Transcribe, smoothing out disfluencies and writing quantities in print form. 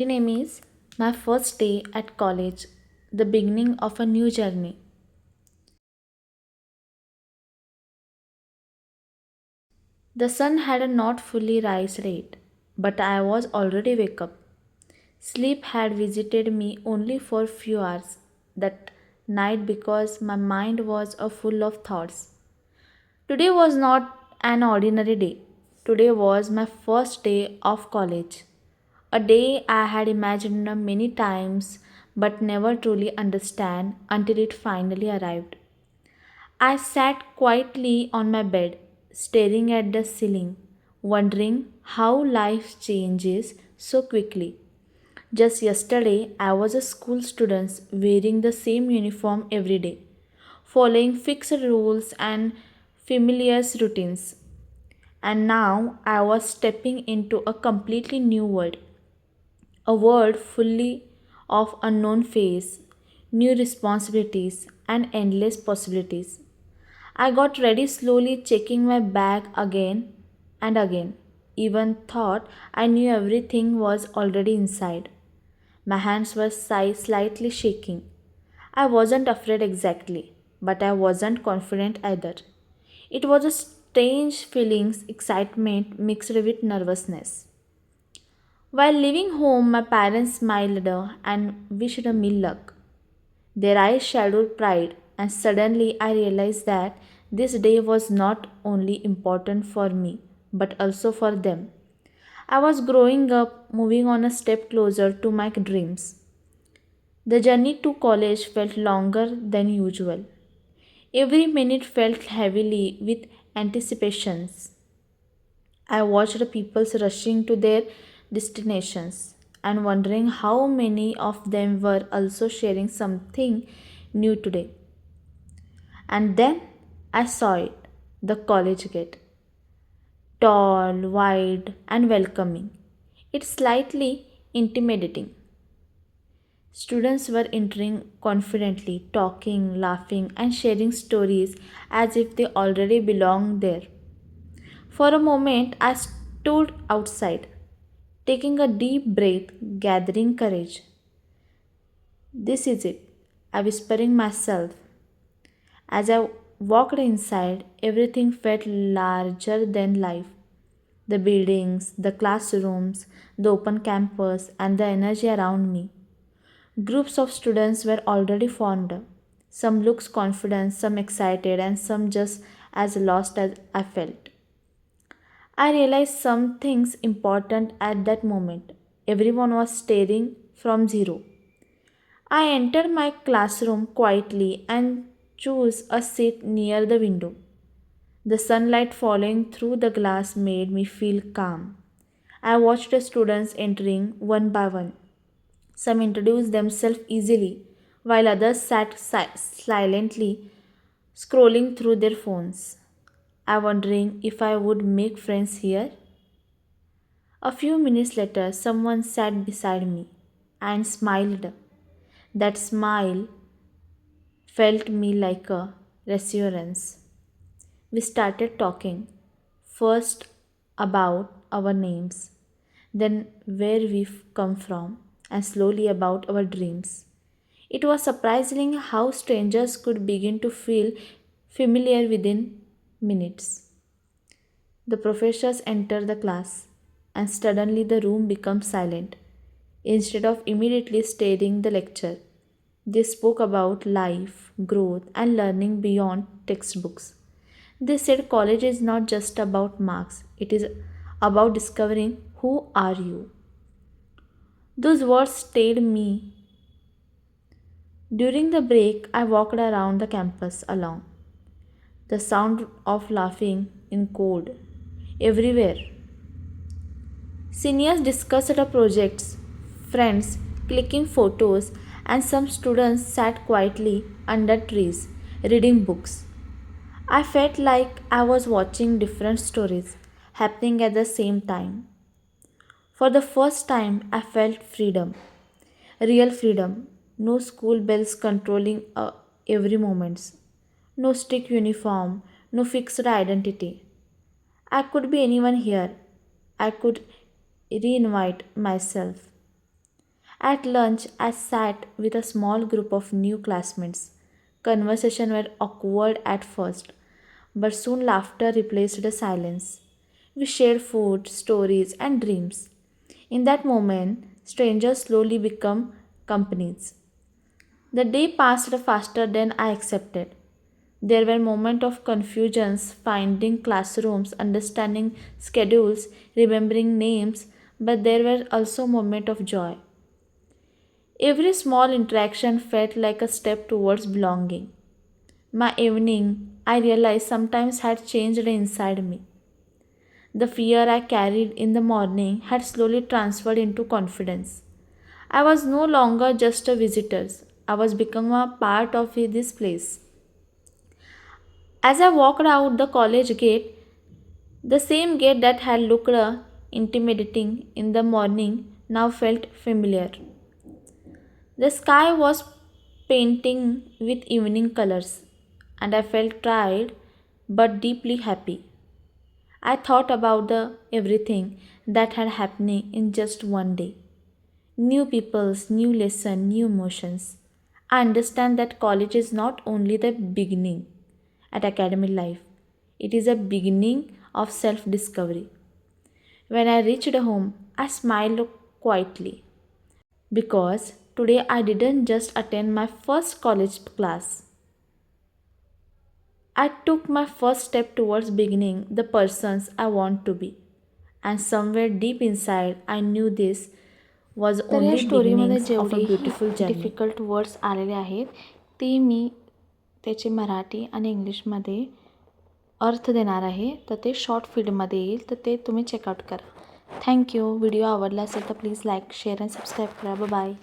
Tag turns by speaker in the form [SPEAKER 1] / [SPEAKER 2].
[SPEAKER 1] My name is my first day at college, the beginning of a new journey. The sun had not fully rise yet, but I was already wake up. Sleep had visited me only for few hours that night because my mind was full of thoughts. Today was not an ordinary day. Today was my first day of college. A day I had imagined many times but never truly understand until it finally arrived. I sat quietly on my bed, staring at the ceiling, wondering how life changes so quickly. Just yesterday, I was a school student wearing the same uniform every day, following fixed rules and familiar routines. And now I was stepping into a completely new world, a world fully of unknown face, new responsibilities, and endless possibilities. I got ready slowly, checking my bag again and again. Even thought I knew everything was already inside. My hands were slightly shaking. I wasn't afraid exactly, but I wasn't confident either. It was a strange feeling, excitement mixed with nervousness. While leaving home, my parents smiled and wished me luck. Their eyes shadowed pride, and suddenly I realized that this day was not only important for me, but also for them. I was growing up, moving on a step closer to my dreams. The journey to college felt longer than usual. Every minute felt heavily with anticipations. I watched people rushing to their destinations and wondering how many of them were also sharing something new today. And then I saw it, the college gate, tall, wide, and welcoming. It's slightly intimidating. Students were entering confidently, talking, laughing, and sharing stories as if they already belonged there. For a moment, I stood outside, taking a deep breath, gathering courage. This is it, I whispering myself. As I walked inside, everything felt larger than life. The buildings, the classrooms, the open campus, and the energy around me. Groups of students were already formed. Some looked confident, some excited, and some just as lost as I felt. I realized some things important at that moment. Everyone was staring from zero. I entered my classroom quietly and chose a seat near the window. The sunlight falling through the glass made me feel calm. I watched the students entering one by one. Some introduced themselves easily, while others sat silently, scrolling through their phones. I wondering if I would make friends here. A few minutes later, someone sat beside me and smiled. That smile felt me like a reassurance. We started talking, first about our names, then where we've come from, and slowly about our dreams. It was surprising how strangers could begin to feel familiar within minutes. The professors enter the class, and suddenly the room becomes silent. Instead of immediately stating the lecture, they spoke about life, growth, and learning beyond textbooks. They said college is not just about marks, it is about discovering who are you. Those words stayed me. During the break, I walked around the campus alone. The sound of laughing in code everywhere. Seniors discussed the projects, friends clicking photos, and some students sat quietly under trees reading books. I felt like I was watching different stories happening at the same time. For the first time, I felt freedom, real freedom. No school bells controlling every moment, no strict uniform, no fixed identity. I could be anyone here. I could reinvite myself. At lunch, I sat with a small group of new classmates. Conversations were awkward at first, but soon laughter replaced the silence. We shared food, stories, and dreams. In that moment, strangers slowly become companies. The day passed faster than I accepted. There were moments of confusions, finding classrooms, understanding schedules, remembering names, but there were also moments of joy. Every small interaction felt like a step towards belonging. My evening, I realized, sometimes had changed inside me. The fear I carried in the morning had slowly transferred into confidence. I was no longer just a visitor. I was becoming a part of this place. As I walked out the college gate, the same gate that had looked intimidating in the morning now felt familiar. The sky was painting with evening colors, and I felt tired but deeply happy. I thought about the everything that had happened in just one day. New peoples, new lesson, new emotions. I understand that college is not only the beginning at academic life, it is a beginning of self discovery. When I reached home, I smiled quietly because today I didn't just attend my first college class. I took my first step towards beginning the persons I want to be. And somewhere deep inside, I knew this was
[SPEAKER 2] तर या
[SPEAKER 1] only
[SPEAKER 2] स्टोरीमध्ये
[SPEAKER 1] beginnings of a
[SPEAKER 2] जेवढेही
[SPEAKER 1] beautiful journey.
[SPEAKER 2] Difficult words आलेले आहेत ते मी त्याचे मराठी आणि इंग्लिशमध्ये अर्थ देणार आहे. तर ते शॉर्ट फीडमध्ये येईल, तर ते तुम्ही चेकआउट करा. थँक्यू. व्हिडिओ आवडला असेल तर प्लीज लाईक, शेअर आणि सबस्क्राईब करा. बाय.